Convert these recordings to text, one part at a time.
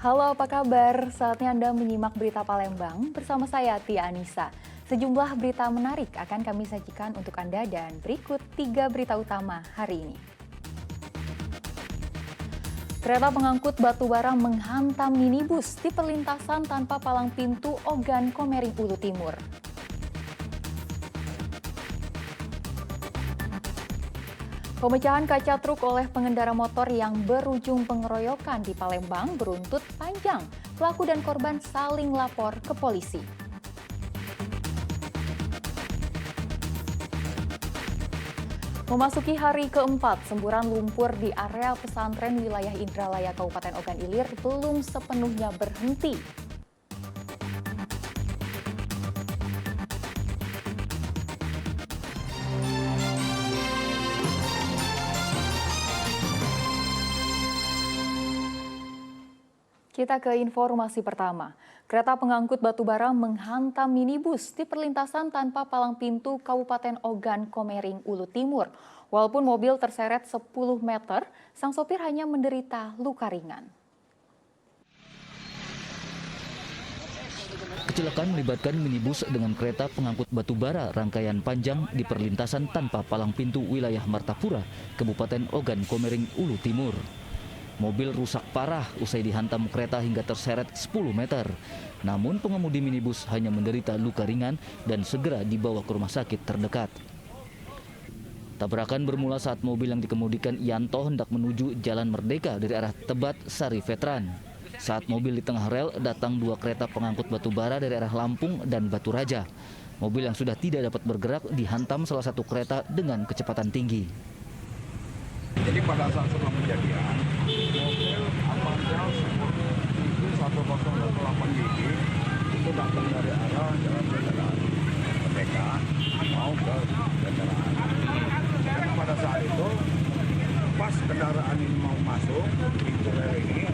Halo, apa kabar? Saatnya Anda menyimak berita Palembang bersama saya, Tia Anissa. Sejumlah berita menarik akan kami sajikan untuk Anda dan berikut 3 berita utama hari ini. Kereta pengangkut batu bara menghantam minibus di perlintasan tanpa palang pintu Ogan Komering Ulu Timur. Pemecahan kaca truk oleh pengendara motor yang berujung pengeroyokan di Palembang beruntut panjang. Pelaku dan korban saling lapor ke polisi. Memasuki hari keempat, semburan lumpur di area pesantren wilayah Indralaya Kabupaten Ogan Ilir belum sepenuhnya berhenti. Kita ke informasi pertama. Kereta pengangkut batu bara menghantam minibus di perlintasan tanpa palang pintu Kabupaten Ogan Komering Ulu Timur. Walaupun mobil terseret 10 meter, sang sopir hanya menderita luka ringan. Kecelakaan melibatkan minibus dengan kereta pengangkut batu bara rangkaian panjang di perlintasan tanpa palang pintu wilayah Martapura, Kabupaten Ogan Komering Ulu Timur. Mobil rusak parah usai dihantam kereta hingga terseret 10 meter. Namun pengemudi minibus hanya menderita luka ringan dan segera dibawa ke rumah sakit terdekat. Tabrakan bermula saat mobil yang dikemudikan Yanto hendak menuju Jalan Merdeka dari arah Tebat, Sari Veteran. Saat mobil di tengah rel, datang 2 kereta pengangkut batu bara dari arah Lampung dan Batu Raja. Mobil yang sudah tidak dapat bergerak dihantam salah satu kereta dengan kecepatan tinggi. Jadi pada saat sebelum kejadian, mobil Avanza itu 1008 GG itu datang dari arah Jalan Merdeka mau ke kendaraan. Dan pada saat itu, pas kendaraan ini mau masuk di rel ini,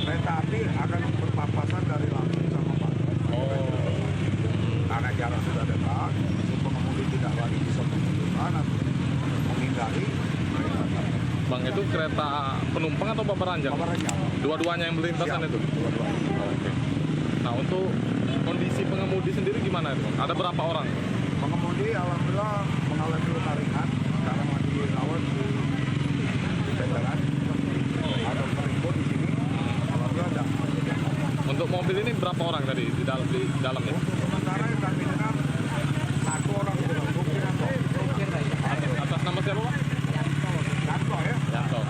kereta api akan berpapasan dari Lampung sama Batu. Karena jarak sudah dekat, pengemudi tidak lagi bisa menunjukkan atau menghindari. Bang, itu kereta penumpang atau bapak ranjang? Bapak ranjang. Dua-duanya yang melintasan itu? Dua-duanya. Oke. Nah, untuk kondisi pengemudi sendiri gimana itu? Ada berapa orang? Pengemudi alhamdulillah mengalami luka ringan, sekarang lagi dirawat di veteran. Ada perimpun di sini, alhamdulillah ada. Untuk mobil ini berapa orang tadi di dalamnya? Untuk sementara yang kami dengar 1 orang supir atau Atas nama siapa, Pak? Yanto ya. Yanto.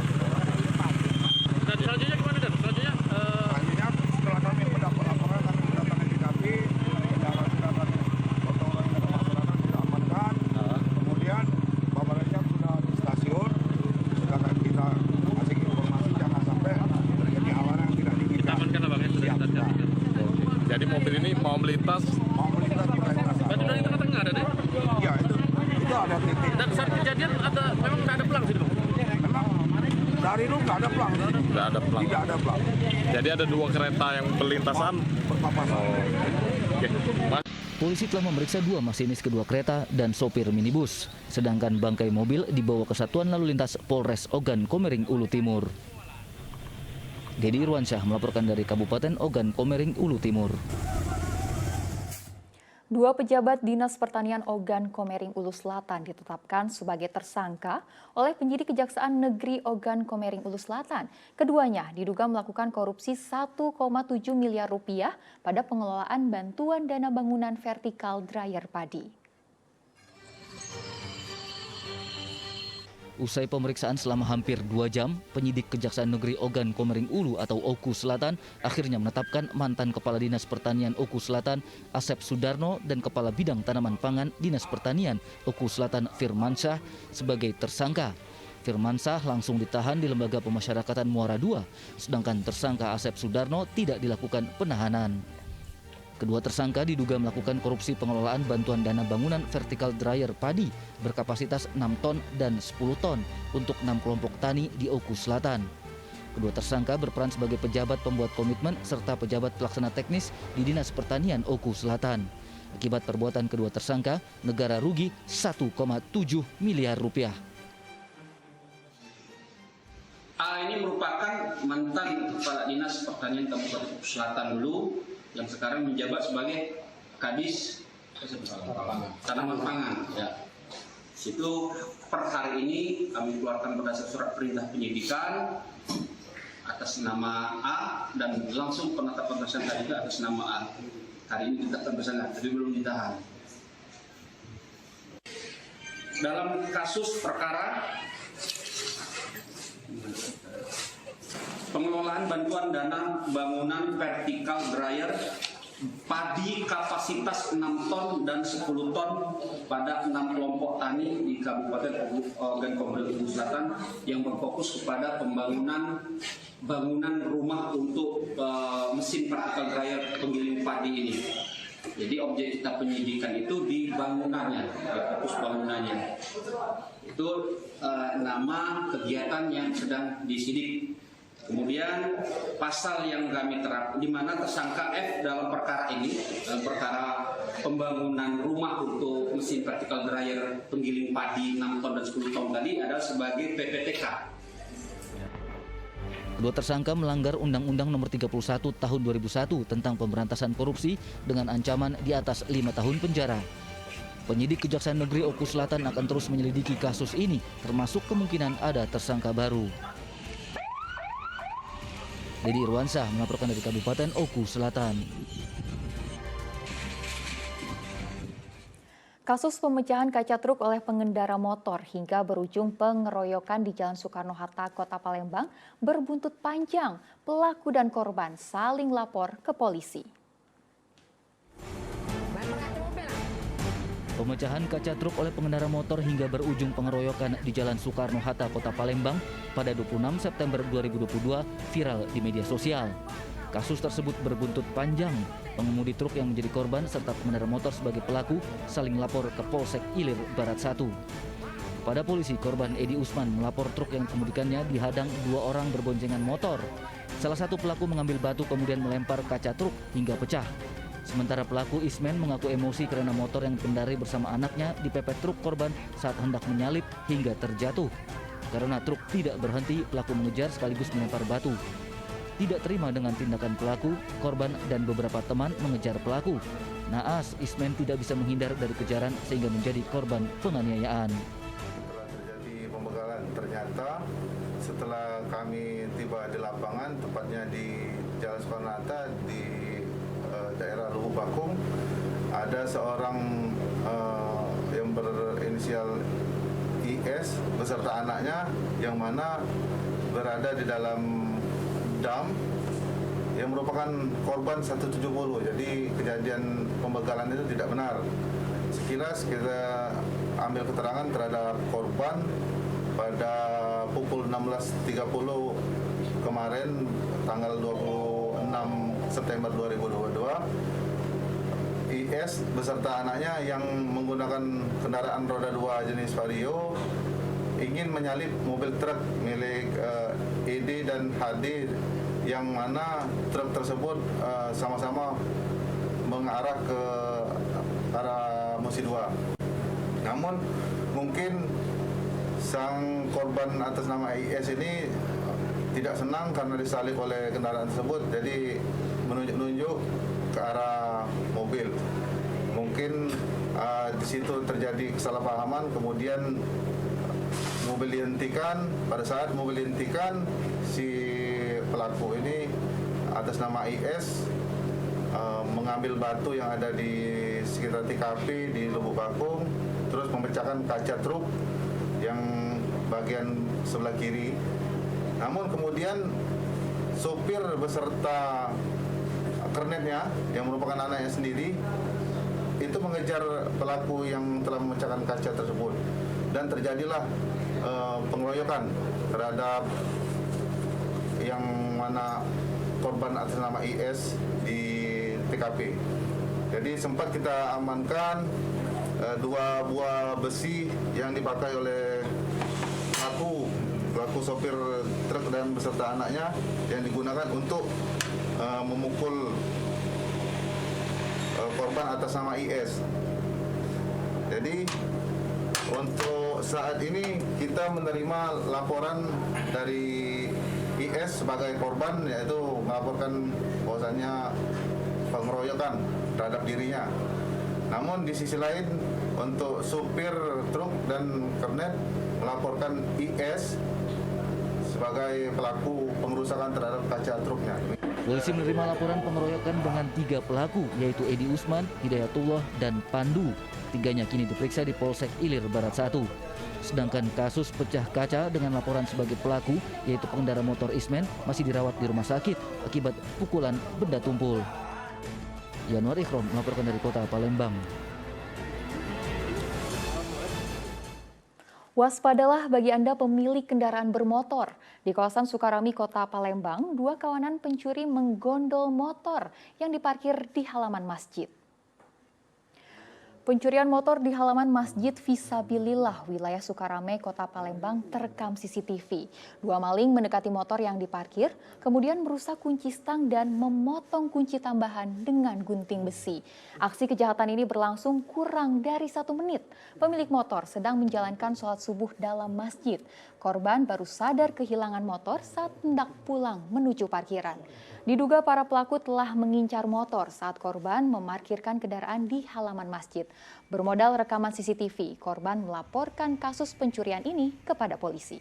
Dan selanjutnya gimana, Dan? Selanjutnya Selanjutnya setelah kami mendapat laporan, kami mendatangi TKP, kendaraan potongan masyarakat kita amankan. Kemudian Bapak Ranjang sudah di stasiun, sedangkan kita kasih informasi jangan sampai terjadi hal yang tidak diinginkan. amankan abang ya, sudah Siap, kita sudah. Jadi mobil ini mau melintas. Mau melintas di lintasan. Batu dari tengah-tengah ada, deh. Ya itu ada titik. Dan saat kejadian memang nggak ada pelang sih, Bang. Memang dari dulu nggak ada pelang. Nggak ada pelang. Tidak ada pelang. Jadi ada 2 kereta yang berlintasan. Berpapasan. Oke. Mas, Polisi telah memeriksa 2 masinis kedua kereta dan sopir minibus. Sedangkan bangkai mobil dibawa ke Satuan Lalu Lintas Polres Ogan Komering Ulu Timur. Dedi Irwansyah melaporkan dari Kabupaten Ogan Komering Ulu Timur. 2 pejabat Dinas Pertanian Ogan Komering Ulu Selatan ditetapkan sebagai tersangka oleh penyidik Kejaksaan Negeri Ogan Komering Ulu Selatan. Keduanya diduga melakukan korupsi 1,7 miliar rupiah pada pengelolaan bantuan dana bangunan vertikal dryer padi. Usai pemeriksaan selama hampir 2 jam, penyidik Kejaksaan Negeri Ogan Komering Ulu atau Oku Selatan akhirnya menetapkan mantan Kepala Dinas Pertanian Oku Selatan Asep Sudarno dan Kepala Bidang Tanaman Pangan Dinas Pertanian Oku Selatan Firmansyah sebagai tersangka. Firmansyah langsung ditahan di Lembaga Pemasyarakatan Muara II, sedangkan tersangka Asep Sudarno tidak dilakukan penahanan. Kedua tersangka diduga melakukan korupsi pengelolaan bantuan dana bangunan vertikal dryer padi berkapasitas 6 ton dan 10 ton untuk 6 kelompok tani di Oku Selatan. Kedua tersangka berperan sebagai pejabat pembuat komitmen serta pejabat pelaksana teknis di Dinas Pertanian Oku Selatan. Akibat perbuatan kedua tersangka, negara rugi 1,7 miliar rupiah. A ini merupakan mantan Kepala Dinas Pertanian Kabupaten Selatan dulu, yang sekarang menjabat sebagai Kadis Tanaman Pangan. Ya. Itu per hari ini kami keluarkan berdasar surat perintah penyidikan atas nama A dan langsung penetapan tersangka juga atas nama A. Hari ini ditetapkan tersangka, tapi belum ditahan. Dalam kasus perkara pengelolaan bantuan dana bangunan vertikal dryer padi kapasitas 6 ton dan 10 ton pada 6 kelompok tani di Kabupaten Ogan Komering Ulu Selatan yang berfokus kepada bangunan rumah untuk mesin vertikal dryer penggiling padi ini. Jadi objek kita penyidikan itu di bangunannya, fokus bangunannya. Itu nama kegiatan yang sedang disidik. Kemudian pasal yang kami terapkan, di mana tersangka F dalam perkara ini, dalam perkara pembangunan rumah untuk mesin vertical dryer penggiling padi 6 ton dan 10 ton tadi adalah sebagai PPTK. Kedua tersangka melanggar Undang-Undang Nomor 31 Tahun 2001 tentang pemberantasan korupsi dengan ancaman di atas 5 tahun penjara. Penyidik Kejaksaan Negeri Oku Selatan akan terus menyelidiki kasus ini, termasuk kemungkinan ada tersangka baru. Dedi Irwansyah melaporkan dari Kabupaten Oku Selatan. Kasus pemecahan kaca truk oleh pengendara motor hingga berujung pengeroyokan di Jalan Soekarno-Hatta, Kota Palembang berbuntut panjang. Pelaku dan korban saling lapor ke polisi. Pemecahan kaca truk oleh pengendara motor hingga berujung pengeroyokan di Jalan Soekarno-Hatta, Kota Palembang pada 26 September 2022 viral di media sosial. Kasus tersebut berbuntut panjang. Pengemudi truk yang menjadi korban serta pengendara motor sebagai pelaku saling lapor ke Polsek Ilir Barat 1. Pada polisi, korban Edi Usman melapor truk yang dikemudikannya dihadang 2 orang berboncengan motor. Salah satu pelaku mengambil batu kemudian melempar kaca truk hingga pecah. Sementara pelaku Ismen mengaku emosi karena motor yang dikendarai bersama anaknya dipepet truk korban saat hendak menyalip hingga terjatuh. Karena truk tidak berhenti, pelaku mengejar sekaligus melempar batu. Tidak terima dengan tindakan pelaku, korban dan beberapa teman mengejar pelaku. Naas, Ismen tidak bisa menghindar dari kejaran sehingga menjadi korban penganiayaan. Setelah terjadi pembegalan, ternyata setelah kami tiba di lapangan, tepatnya di Jalan Soekarno-Hatta di daerah Lubuk Bakung, ada seorang yang berinisial IS beserta anaknya yang mana berada di dalam dam yang merupakan korban 170. Jadi kejadian pembegalan itu tidak benar. Sekilas kita ambil keterangan terhadap korban pada pukul 16.30 kemarin tanggal 26 September 2022. IS beserta anaknya yang menggunakan kendaraan roda 2 jenis Vario ingin menyalip mobil truk milik ED dan HD yang mana truk tersebut sama-sama mengarah ke arah Musi 2. Namun mungkin sang korban atas nama IS ini tidak senang karena disalip oleh kendaraan tersebut, jadi menunjuk-nunjuk ke arah mobil. Mungkin di situ terjadi kesalahpahaman, kemudian mobil dihentikan. Pada saat mobil dihentikan, si pelaku ini atas nama IS mengambil batu yang ada di sekitar TKP di Lubuk Bakung, terus memecahkan kaca truk yang bagian sebelah kiri. Namun kemudian sopir beserta kernetnya yang merupakan anaknya sendiri itu mengejar pelaku yang telah memecahkan kaca tersebut, dan terjadilah pengeroyokan terhadap yang mana korban atas nama IS di TKP. Jadi sempat kita amankan 2 buah besi yang dipakai oleh pelaku sopir truk dan beserta anaknya yang digunakan untuk memukul korban atas nama IS. Jadi untuk saat ini kita menerima laporan dari IS sebagai korban, yaitu melaporkan bahwasannya pengeroyokan terhadap dirinya. Namun di sisi lain untuk supir truk dan kernet melaporkan IS sebagai pelaku pengerusakan terhadap kaca truknya. Polisi menerima laporan pengeroyokan dengan 3 pelaku, yaitu Edi Usman, Hidayatullah, dan Pandu. Tiganya kini diperiksa di Polsek Ilir Barat 1. Sedangkan kasus pecah kaca dengan laporan sebagai pelaku, yaitu pengendara motor Ismen, masih dirawat di rumah sakit akibat pukulan benda tumpul. Yanuar Ikhrom melaporkan dari kota Palembang. Waspadalah bagi Anda pemilik kendaraan bermotor. Di kawasan Sukarami, Kota Palembang, 2 kawanan pencuri menggondol motor yang diparkir di halaman masjid. Pencurian motor di halaman Masjid Fisabilillah, wilayah Sukarame, Kota Palembang terekam CCTV. 2 maling mendekati motor yang diparkir, kemudian merusak kunci stang dan memotong kunci tambahan dengan gunting besi. Aksi kejahatan ini berlangsung kurang dari 1 menit. Pemilik motor sedang menjalankan sholat subuh dalam masjid. Korban baru sadar kehilangan motor saat hendak pulang menuju parkiran. Diduga para pelaku telah mengincar motor saat korban memarkirkan kendaraan di halaman masjid. Bermodal rekaman CCTV, korban melaporkan kasus pencurian ini kepada polisi.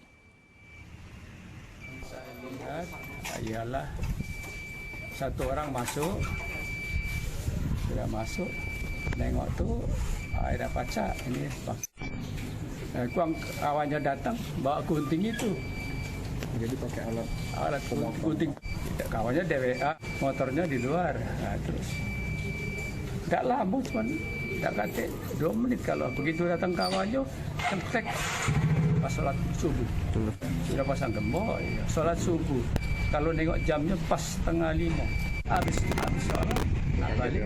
Saya lihat ialah satu orang masuk, sudah masuk, nengok tuh ada pacar ini bang. Kawannya datang bawa gunting itu. Jadi pakai alat gunting. Kawannya DWA, motornya di luar. Nah, terus nggak lama, cuma nggak kate 2 menit. Kalau begitu datang kawannya, kentek pas sholat subuh. Sudah pasang gembok, ya. Sholat subuh. Kalau nengok jamnya pas 4:30. Habis sholat, balik.